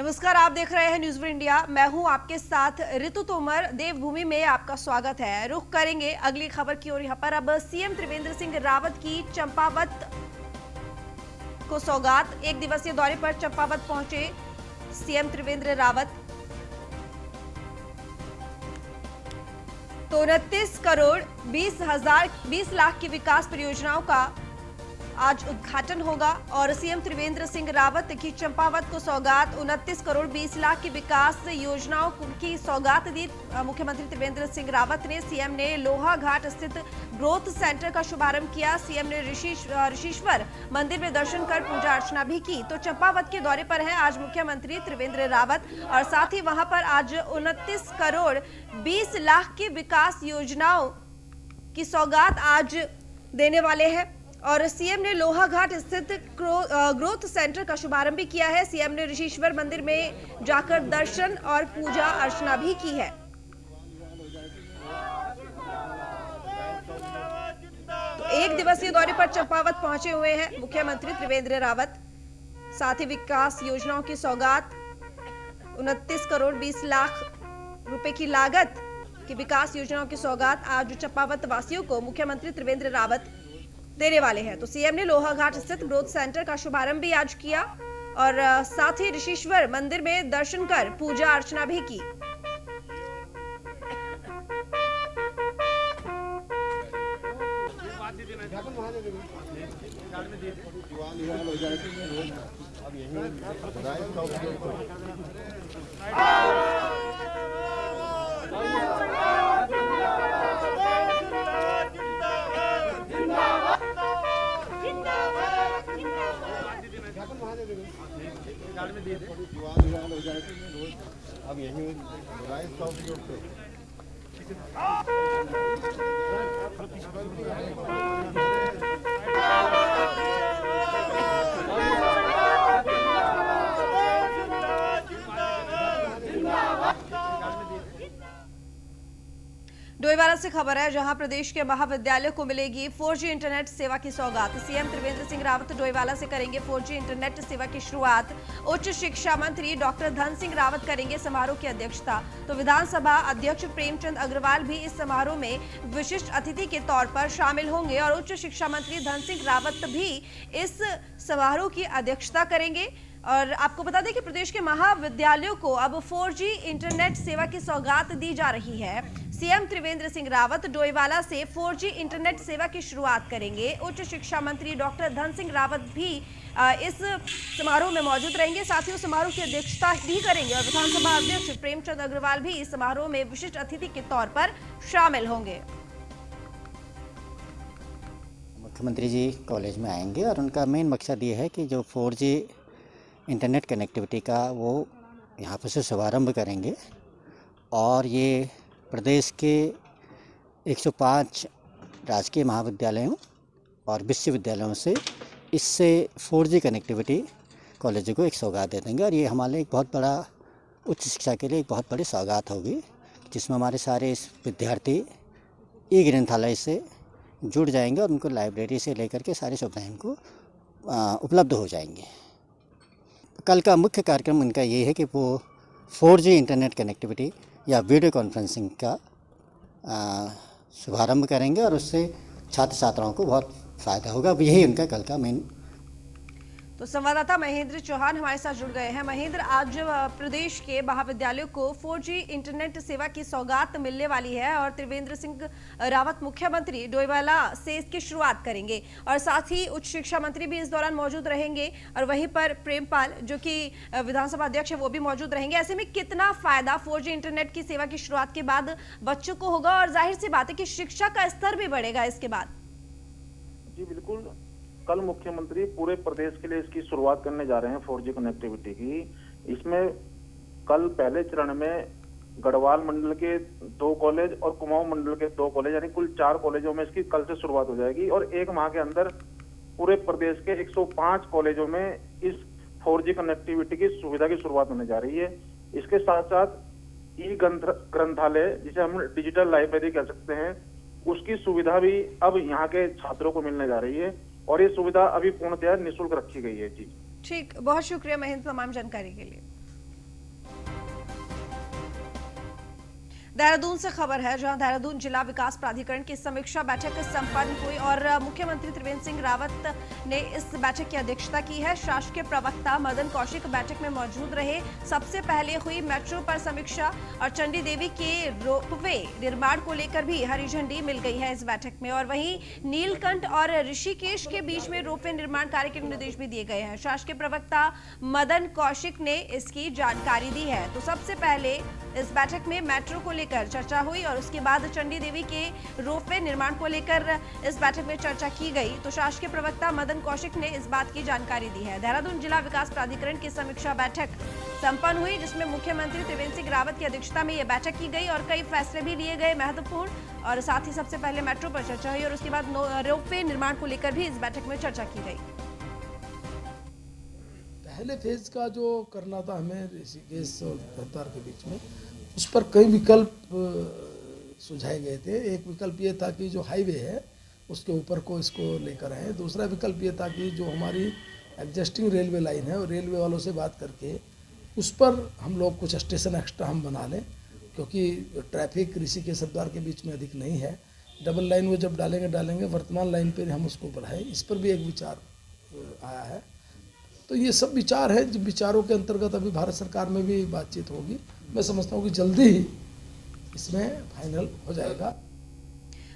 नमस्कार, आप देख रहे हैं न्यूज वन इंडिया। मैं हूं आपके साथ ऋतु तोमर। देवभूमि में आपका स्वागत है। रुख करेंगे अगली खबर की ओर। यहां पर अब सीएम त्रिवेंद्र सिंह रावत की चंपावत को सौगात। एक दिवसीय दौरे पर चंपावत पहुंचे सीएम त्रिवेंद्र रावत। तो 29 करोड़ 20 लाख की विकास परियोजनाओं का आज उद्घाटन होगा और सीएम त्रिवेंद्र सिंह रावत की चंपावत को सौगात। 29 करोड़ 20 लाख की विकास योजनाओं की सौगात दी मुख्यमंत्री त्रिवेंद्र सिंह रावत ने। सीएम ने लोहा घाट स्थित ग्रोथ सेंटर का शुभारंभ किया। सीएम ने ऋषिश्वर मंदिर में दर्शन कर पूजा अर्चना भी की। तो चंपावत के दौरे पर है आज मुख्यमंत्री त्रिवेंद्र रावत और साथ ही वहां पर आज 29 करोड़ 20 लाख की विकास योजनाओं की सौगात आज देने वाले हैं। और सीएम ने लोहा घाट स्थित ग्रोथ सेंटर का शुभारंभ भी किया है। सीएम ने ऋषिश्वर मंदिर में जाकर दर्शन और पूजा अर्चना भी की है। तो एक दिवसीय दौरे पर चंपावत पहुंचे हुए हैं मुख्यमंत्री त्रिवेंद्र रावत। साथ ही विकास योजनाओं की सौगात 29 करोड़ 20 लाख रुपए की लागत की विकास योजनाओं की सौगात आज चंपावत वासियों को मुख्यमंत्री त्रिवेंद्र रावत देने वाले हैं। तो सीएम ने लोहा घाट स्थित ग्रोथ सेंटर का शुभारंभ भी आज किया और साथ ही ऋषिश्वर मंदिर में दर्शन कर पूजा अर्चना भी की। अब यही डोईवाला से खबर है, जहां प्रदेश के महाविद्यालयों को मिलेगी 4G इंटरनेट सेवा की सौगात। सीएम त्रिवेंद्र सिंह रावत डोईवाला से करेंगे 4G इंटरनेट सेवा की शुरुआत। उच्च शिक्षा मंत्री डॉक्टर धन सिंह रावत करेंगे समारोह की अध्यक्षता। तो विधानसभा अध्यक्ष प्रेमचंद अग्रवाल भी इस समारोह में विशिष्ट अतिथि के तौर पर शामिल होंगे और उच्च शिक्षा मंत्री धन सिंह रावत भी इस समारोह की अध्यक्षता करेंगे। और आपको बता दें कि प्रदेश के महाविद्यालयों को अब 4G इंटरनेट सेवा की सौगात दी जा रही है। सीएम त्रिवेंद्र सिंह रावत डोईवाला से 4G इंटरनेट सेवा की शुरुआत करेंगे। उच्च शिक्षा मंत्री डॉक्टर धन सिंह रावत भी इस समारोह में मौजूद रहेंगे। साथ ही उस समारोह की अध्यक्षता भी करेंगे और विधानसभा अध्यक्ष प्रेमचंद अग्रवाल भी इस समारोह में विशिष्ट अतिथि के तौर पर शामिल होंगे। मुख्यमंत्री जी कॉलेज में आएंगे और उनका मेन मकसद ये है कि जो 4G इंटरनेट कनेक्टिविटी का वो यहाँ पर से शुभारम्भ करेंगे और ये प्रदेश के 105 राजकीय महाविद्यालयों और विश्वविद्यालयों से इससे 4G कनेक्टिविटी कॉलेज को एक सौगात दे देंगे। और ये हमारे लिए एक बहुत बड़ा उच्च शिक्षा के लिए एक बहुत बड़ी सौगात होगी, जिसमें हमारे सारे विद्यार्थी ई ग्रंथालय से जुड़ जाएंगे और उनको लाइब्रेरी से लेकर के सारी सुविधाएं इनको उपलब्ध हो जाएंगी। कल का मुख्य कार्यक्रम उनका ये है कि वो 4G इंटरनेट कनेक्टिविटी या वीडियो कॉन्फ्रेंसिंग का शुभारंभ करेंगे और उससे छात्र छात्राओं को बहुत फ़ायदा होगा। अब यही उनका कल का मेन। तो संवाददाता महेंद्र चौहान हमारे साथ जुड़ गए हैं। महेंद्र, आज प्रदेश के महाविद्यालयों को 4G इंटरनेट सेवा की सौगात मिलने वाली है और त्रिवेंद्र सिंह रावत मुख्यमंत्री डोईवाला से इसकी शुरुआत करेंगे और साथ ही उच्च शिक्षा मंत्री भी इस दौरान मौजूद रहेंगे और वहीं पर प्रेमपाल जो कि विधानसभा अध्यक्ष है वो भी मौजूद रहेंगे। ऐसे में कितना फायदा 4G इंटरनेट की सेवा की शुरुआत के बाद बच्चों को होगा और जाहिर सी बात है कि शिक्षा का स्तर भी बढ़ेगा इसके बाद। जी बिल्कुल, कल मुख्यमंत्री पूरे प्रदेश के लिए इसकी शुरुआत करने जा रहे हैं 4G कनेक्टिविटी की। इसमें कल पहले चरण में गढ़वाल मंडल के 2 कॉलेज और कुमाऊं मंडल के 2 कॉलेज यानी कुल 4 कॉलेजों में इसकी कल से शुरुआत हो जाएगी और 1 माह के अंदर पूरे प्रदेश के 105 कॉलेजों में इस 4G कनेक्टिविटी की सुविधा की शुरुआत होने जा रही है। इसके साथ साथ ई ग्रंथालय, जिसे हम डिजिटल लाइब्रेरी कह सकते हैं, उसकी सुविधा भी अब यहाँ के छात्रों को मिलने जा रही है और ये सुविधा अभी पूर्णतः निःशुल्क रखी गई है। जी ठीक, बहुत शुक्रिया महेंद्र तमाम जानकारी के लिए। देहरादून से खबर है, जहां देहरादून जिला विकास प्राधिकरण की समीक्षा बैठक संपन्न हुई और मुख्यमंत्री त्रिवेंद्र सिंह रावत ने इस बैठक की अध्यक्षता की है। शासकीय प्रवक्ता मदन कौशिक बैठक में मौजूद रहे। सबसे पहले हुई मेट्रो पर समीक्षा और चंडी देवी के रोपवे निर्माण को लेकर भी हरी झंडी मिल गई है इस बैठक में। और वहीं नीलकंठ और ऋषिकेश के बीच में रोपवे निर्माण कार्य के निर्देश भी दिए गए हैं। शासकीय प्रवक्ता मदन कौशिक ने इसकी जानकारी दी है। तो सबसे पहले इस बैठक में मेट्रो को लेकर चर्चा हुई और उसके बाद चंडी देवी के रोपवे निर्माण को लेकर इस बैठक में चर्चा की गई। तो शासकीय प्रवक्ता मदन कौशिक ने इस बात की जानकारी दी है। देहरादून जिला विकास प्राधिकरण की समीक्षा बैठक संपन्न हुई, जिसमें मुख्यमंत्री त्रिवेंद्र सिंह रावत की अध्यक्षता में यह बैठक की गई और कई फैसले भी लिए गए महत्वपूर्ण। और साथ ही सबसे पहले मेट्रो पर चर्चा हुई और उसके बाद रोपवे निर्माण को लेकर भी इस बैठक में चर्चा की गई। पहले फेज का जो करना था हमें ऋषिकेश और हरिद्वार के बीच में, उस पर कई विकल्प सुझाए गए थे। एक विकल्प ये था कि जो हाईवे है उसके ऊपर को इसको लेकर आए। दूसरा विकल्प ये था कि जो हमारी एग्जिस्टिंग रेलवे लाइन है और रेलवे वालों से बात करके उस पर हम लोग कुछ स्टेशन एक्स्ट्रा हम बना लें, क्योंकि ट्रैफिक ऋषिकेश हरिद्वार के बीच में अधिक नहीं है। डबल लाइन वो जब डालेंगे वर्तमान लाइन पर हम उसको बढ़ाएं, इस पर भी एक विचार आया है। तो ये सब विचार है, जिन विचारों के अंतर्गत अभी भारत सरकार में भी बातचीत होगी। मैं समझता हूँ कि जल्दी ही इसमें फाइनल हो जाएगा।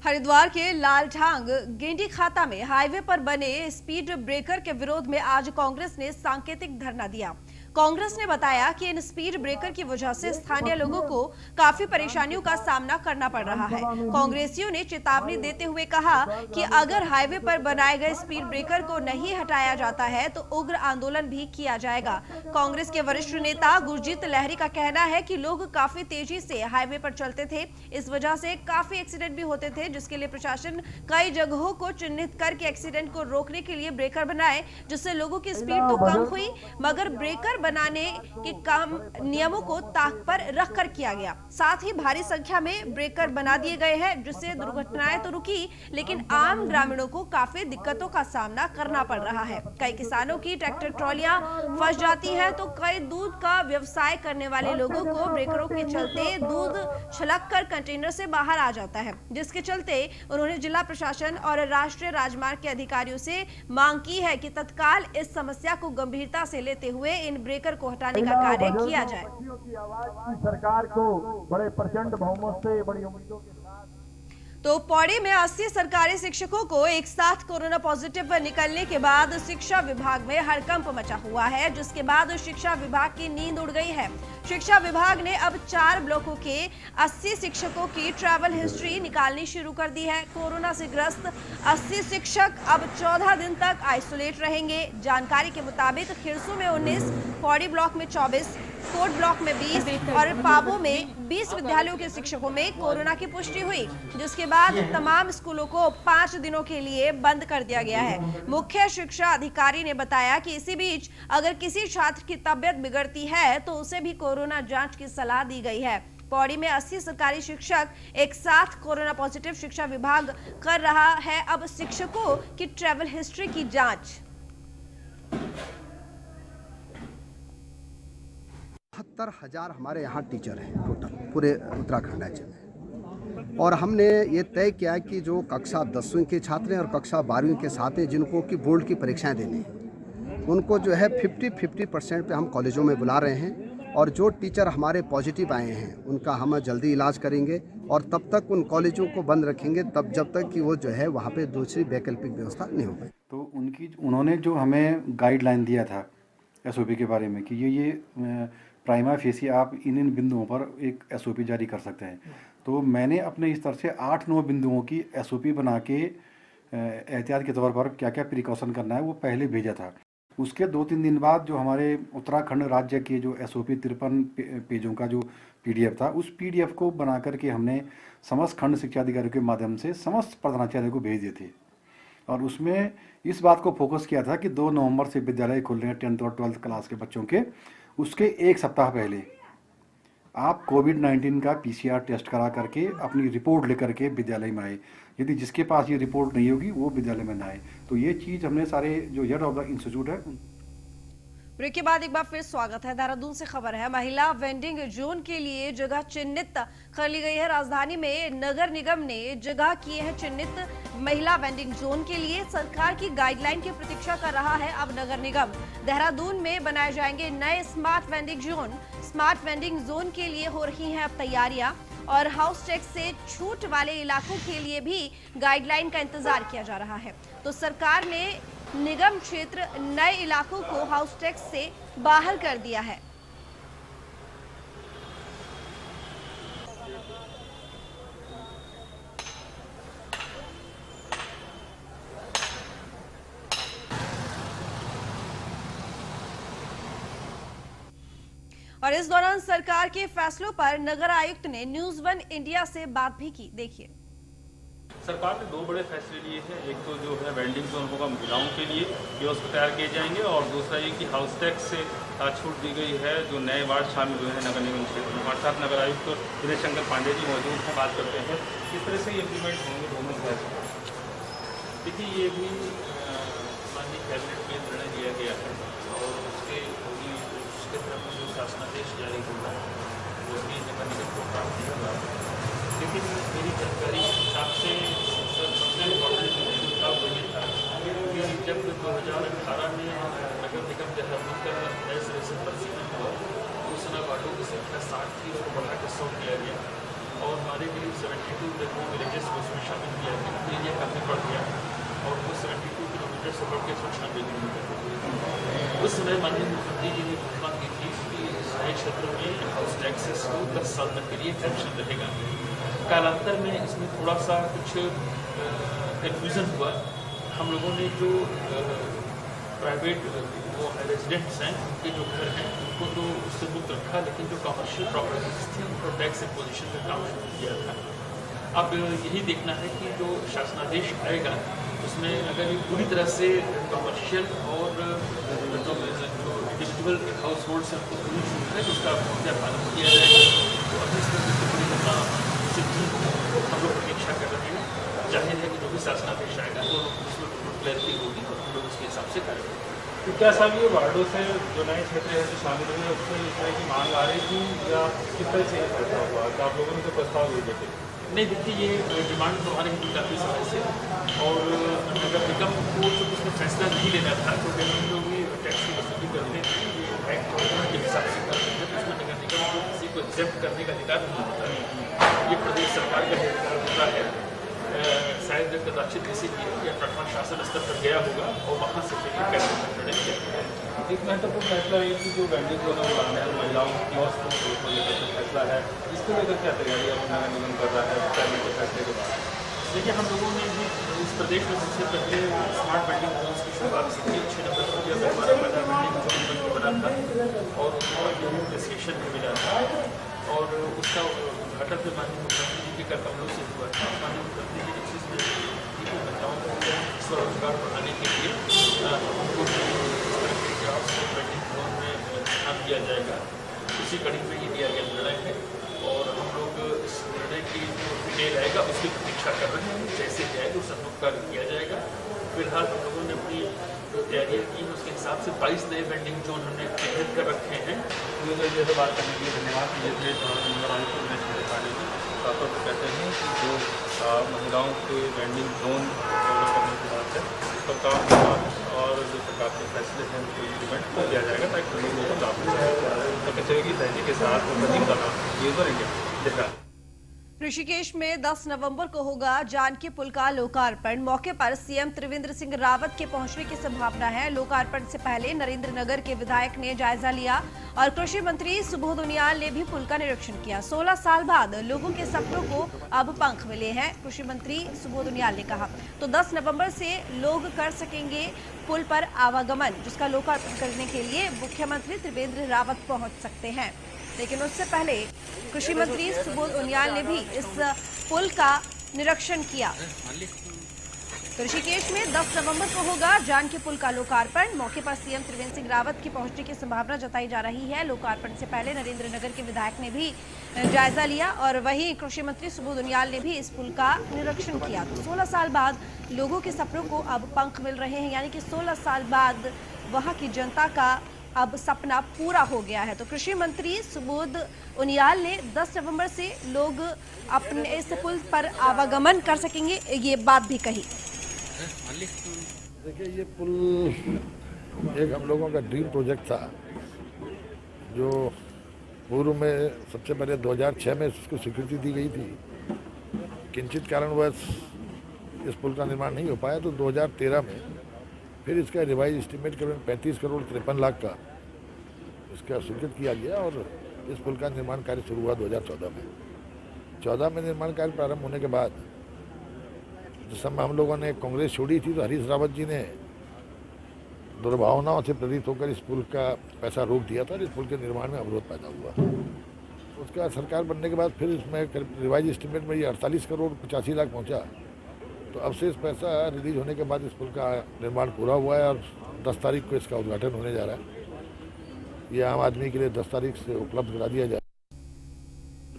हरिद्वार के लालठांग गेंडी खाता में हाईवे पर बने स्पीड ब्रेकर के विरोध में आज कांग्रेस ने सांकेतिक धरना दिया। कांग्रेस ने बताया कि इन स्पीड ब्रेकर की वजह से स्थानीय लोगों को काफी परेशानियों का सामना करना पड़ रहा है। कांग्रेसियों ने चेतावनी देते हुए कहा कि अगर हाईवे पर बनाए गए स्पीड ब्रेकर को नहीं हटाया जाता है तो उग्र आंदोलन भी किया जाएगा। कांग्रेस के वरिष्ठ नेता गुरजीत लहरी का कहना है कि लोग काफी तेजी से हाईवे पर चलते थे, इस वजह से काफी एक्सीडेंट भी होते थे, जिसके लिए प्रशासन कई जगहों को चिन्हित करके एक्सीडेंट को रोकने के लिए ब्रेकर बनाए, जिससे लोगों की स्पीड तो कम हुई मगर ब्रेकर बनाने के काम नियमों को ताक पर रखकर किया गया। साथ ही भारी संख्या में ब्रेकर बना दिए गए हैं, जिससे दुर्घटनाएं तो रुकी लेकिन आम ग्रामीणों को काफी दिक्कतों का सामना करना पड़ रहा है। कई किसानों की ट्रैक्टर ट्रॉलियां फंस जाती है तो कई दूध का व्यवसाय करने वाले लोगों को ब्रेकरों के चलते दूध छलककर कंटेनर से बाहर आ जाता है, जिसके चलते उन्होंने जिला प्रशासन और राष्ट्रीय राजमार्ग के अधिकारियों से मांग की है कि तत्काल इस समस्या को गंभीरता से लेते हुए इन ब्रेकर को हटाने का कार्य किया जाए। सरकार को बड़े प्रचंड बहुमत से बड़ी उम्मीदों के साथ तो पौड़ी में 80 सरकारी शिक्षकों को एक साथ कोरोना पॉजिटिव निकलने के बाद शिक्षा विभाग में हड़कंप मचा हुआ है, जिसके बाद शिक्षा विभाग की नींद उड़ गई है। शिक्षा विभाग ने अब 4 ब्लॉकों के 80 शिक्षकों की ट्रैवल हिस्ट्री निकालनी शुरू कर दी है। कोरोना से ग्रस्त 80 शिक्षक अब 14 दिन तक आइसोलेट रहेंगे। जानकारी के मुताबिक खिरसू में 19, पौड़ी ब्लॉक में 24, कोट ब्लॉक में 20 और पाबो में 20 विद्यालयों के शिक्षकों में कोरोना की पुष्टि हुई, जिसके बाद तमाम स्कूलों को 5 दिनों के लिए बंद कर दिया गया है। मुख्य शिक्षा अधिकारी ने बताया कि इसी बीच अगर किसी छात्र की तबियत बिगड़ती है तो उसे भी कोरोना जांच की सलाह दी गई है। पौड़ी में 80 सरकारी शिक्षक एक साथ कोरोना पॉजिटिव। शिक्षा विभाग कर रहा है अब शिक्षकों की ट्रैवल हिस्ट्री की जांच। 70,000 हमारे यहाँ टीचर हैं टोटल पूरे उत्तराखंड राज्य में, और हमने ये तय किया कि जो कक्षा 10वीं के छात्र हैं और कक्षा 12वीं के साथ हैं जिनको कि बोर्ड की परीक्षाएं देनी हैं, उनको जो है 50% पे हम कॉलेजों में बुला रहे हैं। और जो टीचर हमारे पॉजिटिव आए हैं उनका हम जल्दी इलाज करेंगे और तब तक उन कॉलेजों को बंद रखेंगे तब जब तक कि वो जो है वहाँ पे दूसरी वैकल्पिक व्यवस्था नहीं हो पाई। तो उन्होंने जो हमें गाइडलाइन दिया था एसओपी के बारे में कि ये प्राइमा फेसी आप इन बिंदुओं पर एक एसओपी जारी कर सकते हैं, तो मैंने अपने इस तरह से 8-9 बिंदुओं की एसओपी बना के एहतियात के तौर पर क्या क्या प्रिकॉशन करना है वो पहले भेजा था। उसके 2-3 दिन बाद जो हमारे उत्तराखंड राज्य के जो एसओपी 53 पेजों का जो पीडीएफ था, उस पीडीएफ को बना करके हमने समस्त खंड शिक्षा अधिकारियों के माध्यम से समस्त प्रधानाचार्यों को भेज दिए थे। और उसमें इस बात को फोकस किया था कि 2 नवंबर से विद्यालय खुल रहे हैं 10th और 12th क्लास के बच्चों के, उसके 1 सप्ताह पहले आप कोविड-19 का पीसीआर टेस्ट करा करके अपनी रिपोर्ट लेकर के विद्यालय में आए। यदि जिसके पास ये रिपोर्ट नहीं होगी वो विद्यालय में ना आए। तो ये चीज़ हमने सारे जो हेड ऑफ द इंस्टीट्यूट है ब्रेक के बाद एक बार फिर स्वागत है। देहरादून से खबर है, महिला वेंडिंग जोन के लिए जगह चिन्हित कर ली गई है। राजधानी में नगर निगम ने जगह किए हैं चिन्हित महिला वेंडिंग जोन के लिए। सरकार की गाइडलाइन की प्रतीक्षा कर रहा है अब नगर निगम। देहरादून में बनाए जाएंगे नए smart vending zone. Smart vending zone के लिए हो रही हैं अब तैयारियां और हाउस टैक्स से छूट वाले इलाकों के लिए भी गाइडलाइन का इंतजार किया जा रहा है। तो सरकार ने निगम क्षेत्र नए इलाकों को हाउस टैक्स से बाहर कर दिया है। और इस दौरान सरकार के फैसलों पर नगर आयुक्त ने न्यूज़ 1 इंडिया से बात भी की। देखिए, सरकार ने दो बड़े फैसले लिए हैं। एक तो जो है वेंडिंग जोन होगा महिलाओं के लिए, ये उसको तैयार किए जाएंगे, और दूसरा ये कि हाउस टैक्स से छूट दी गई है जो नए वार्ड शामिल हुए हैं नगर निगम क्षेत्र में। हमारे साथ नगर आयुक्त विजय शंकर पांडे जी मौजूद हैं, बात करते हैं किस तरह से ये इम्प्लीमेंट होंगे दोनों फैसले। देखिए, ये भी माननीय कैबिनेट में निर्णय लिया गया है और उसके तरफ जो शासनादेश जारी होगा वो भी नगर निगम को प्राप्त होगा। लेकिन मेरी जानकारी के हिसाब से सबसे इम्पोर्टेंट मुद्दा वो ये था कि जब 2018 में नगर निगम देहरादून का नए सिरे से परिचालन हुआ तो उस समय वार्डों की संख्या 60 थी, उसको बढ़ाकर 100 किया गया और हमारे करीब 72 डेमो विलेजेस को उसमें शामिल किया गया। तो एरिया काफ़ी बढ़ गया और वो 72 किलोमीटर से बढ़ के 196 किलोमीटर हो गया। उस समय माननीय मुख्यमंत्री जी ने घोषणा की थी कि नए क्षेत्रों में हाउस टैक्स से 10 साल तक के लिए एक्सेप्शन रहेगा। कालांतर में इसमें थोड़ा सा कुछ कन्फ्यूज़न हुआ। हम लोगों ने जो प्राइवेट वो रेजिडेंट्स हैं उनके जो घर हैं उनको तो उससे मुक्त रखा, लेकिन जो कमर्शियल प्रॉपर्टीज थी उनको टैक्स इम्पोजिशन का काम शुरू किया था। अब यही देखना है कि जो शासनादेश आएगा उसमें अगर ये पूरी तरह से कमर्शियल और जो इंडिविजुअल हाउस होल्ड से उनको पूरी छूट है उसका क्या पालन किया जाएगा। तो अभी इस तरह से पूरी घटना हम लोग प्रतीक्षा कर रहे हैं। जाहिर है कि जो भी शासनादेश आएगा तो उसमें क्लैरिटी होगी और हम लोग उसके हिसाब से करेंगे। तो क्या साहब ये वार्डों से जो नए क्षेत्र है जो शामिल हुए उसमें इस तरह की मांग आ रही थी या किस तरह से फैसला हुआ तो आप लोगों ने तो प्रस्ताव दे देते? नहीं, देखिए ये डिमांड तो हमारे हिंदी काफ़ी समय से और नगर निगम को जब उसमें फैसला नहीं लेना था तो जो भी टैक्स की वसूली करते हैं एक्ट के हिसाब से करते हैं तो उसमें नगर निगम को किसी को एक्सेप्ट करने का अधिकार नहीं होता है। ये प्रदेश सरकार का अधिकार होता है। शायद कदाचित किसी या प्रथम शासन स्तर पर गया होगा और वहाँ से फिर कैबिनेट निर्णय किया गया। एक महत्वपूर्ण फैसला ये कि जो वेंडिंग जोन बनाने हैं महिलाओं की को लेकर फैसला है, इसको लेकर क्या तैयारियाँ नगर निगम कर रहा है कैबिनेट के फैसले के बाद? देखिए, हम लोगों ने भी इस प्रदेश में सबसे पहले स्मार्ट वेंडिंग जोन्स की शुरुआत की थी। 6 नंबर को जब हमारा पहला वेंडिंग जोन बन के बना था और उसको एप्रिसिएशन भी मिला था और उसका उद्घाटन भी माननीय मुख्यमंत्री जी के कर कमलों से हुआ था। माननीय मुख्यमंत्री जी ने चीज़ में महिलाओं को स्वरोजगार बढ़ाने के लिए उनको इस तरह के जॉब्स को वेंडिंग जोन में काम किया जाएगा। उसी कड़ी में ये लिया गया निर्णय है और हम लोग इस निर्णय की जो डिटेल आएगा उसकी प्रतीक्षा कर रहे हैं। जैसे जाएगा उस अनुरूप कार्य किया जाएगा। फिलहाल हम लोगों ने अपनी जो तैयारियाँ की हैं उसके हिसाब से 22 नए वेंडिंग जोन हमने चिन्हित कर रखे हैं। जैसे बात करने के लिए धन्यवाद। जैसे नगर आयुक्त विजय शंकर पांडे जी साफ तौर पर कहते हैं कि जो महिलाओं के वेंडिंग जोन डेवलप करने की बात है सरकार के बाद और जो सरकार के फैसले हैं उनको इम्प्लीमेंट कर दिया जाएगा ताकि लोगों को लाभ मिल जाए। तो कचेरी सहजी के साथ नदीम दला न्यूज़ इंडिया देहरादून। ऋषिकेश में 10 नवंबर को होगा जानकी पुल का लोकार्पण। मौके पर सीएम त्रिवेंद्र सिंह रावत के पहुंचने की संभावना है। लोकार्पण से पहले नरेंद्र नगर के विधायक ने जायजा लिया और कृषि मंत्री सुबोध उनियाल ने भी पुल का निरीक्षण किया। 16 साल बाद लोगों के सपनों को अब पंख मिले हैं, कृषि मंत्री सुबोध उनियाल ने कहा। तो 10 नवंबर से लोग कर सकेंगे पुल पर आवागमन, जिसका लोकार्पण करने के लिए मुख्यमंत्री त्रिवेंद्र रावत पहुंच सकते हैं। लेकिन उससे पहले कृषि मंत्री सुबोध उनियाल ने भी इस पुल का निरीक्षण किया। तो ऋषिकेश में 10 नवंबर को होगा जानकी पुल का लोकार्पण। मौके पर सीएम त्रिवेंद्र सिंह रावत की पहुंचने की संभावना जताई जा रही है। लोकार्पण से पहले नरेंद्र नगर के विधायक ने भी जायजा लिया और वहीं कृषि मंत्री सुबोध उनियाल ने भी इस पुल का निरीक्षण किया। तो 16 साल बाद लोगों के सपनों को अब पंख मिल रहे हैं, यानी कि 16 साल बाद वहां की जनता का अब सपना पूरा हो गया है। तो कृषि मंत्री सुबोध उनियाल ने 10 नवंबर से लोग अपने इस पुल पर आवागमन कर सकेंगे, ये बात भी कही। देखिए, ये पुल एक हम लोगों का ड्रीम प्रोजेक्ट था, जो पूर्व में सबसे पहले 2006 में इसको स्वीकृति दी गई थी। किंचित कारणवश इस पुल का निर्माण नहीं हो पाया, तो 2013 में फिर इसका रिवाइज एस्टीमेट करीबन 35 करोड़ 53 लाख का इसका स्वीकृत किया गया और इस पुल का निर्माण कार्य शुरू हुआ 2014 में। 14 में निर्माण कार्य प्रारंभ होने के बाद जिस समय हम लोगों ने कांग्रेस छोड़ी थी, तो हरीश रावत जी ने दुर्भावनाओं से प्रेरित होकर इस पुल का पैसा रोक दिया था और इस पुल के निर्माण में अवरोध पैदा हुआ। उसका सरकार बनने के बाद फिर इसमें रिवाइज एस्टीमेट में ये 48 करोड़ 85 लाख पहुंचा। तो अब से इस पैसा रिलीज होने के बाद इस पुल का निर्माण पूरा हुआ है और 10 तारीख को इसका उद्घाटन होने जा रहा है। ये आम आदमी के लिए 10 तारीख से उपलब्ध करा दिया जाए।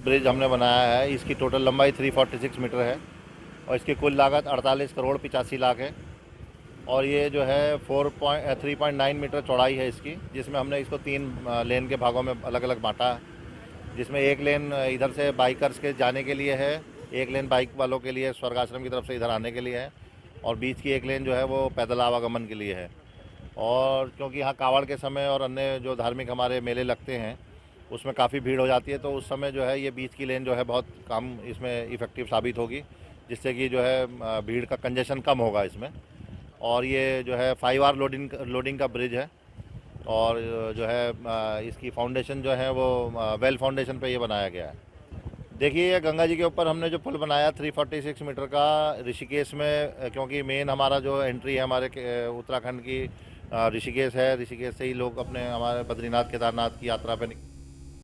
ब्रिज हमने बनाया है, इसकी टोटल लंबाई 346 मीटर है और इसकी कुल लागत 48 करोड़ 85 लाख है और ये जो है 3.9 मीटर चौड़ाई है इसकी, जिसमें हमने इसको 3 लेन के भागों में अलग अलग बांटा है, जिसमें एक लेन इधर से बाइकर्स के जाने के लिए है, एक लेन बाइक वालों के लिए स्वर्ग आश्रम की तरफ से इधर आने के लिए है और बीच की एक लेन जो है वो पैदल आवागमन के लिए है। और क्योंकि यहाँ कावड़ के समय और अन्य जो धार्मिक हमारे मेले लगते हैं उसमें काफ़ी भीड़ हो जाती है, तो उस समय जो है ये बीच की लेन जो है बहुत कम इसमें इफ़ेक्टिव साबित होगी, जिससे कि जो है भीड़ का कंजेशन कम होगा इसमें। और ये जो है 5R लोडिंग का ब्रिज है और जो है इसकी फाउंडेशन जो है वो वेल फाउंडेशन पे ये बनाया गया है। देखिए, ये गंगा जी के ऊपर हमने जो पुल बनाया 346 मीटर का ऋषिकेश में, क्योंकि मेन हमारा जो एंट्री है हमारे उत्तराखंड की ऋषिकेश है, ऋषिकेश से ही लोग अपने हमारे बद्रीनाथ केदारनाथ की यात्रा पे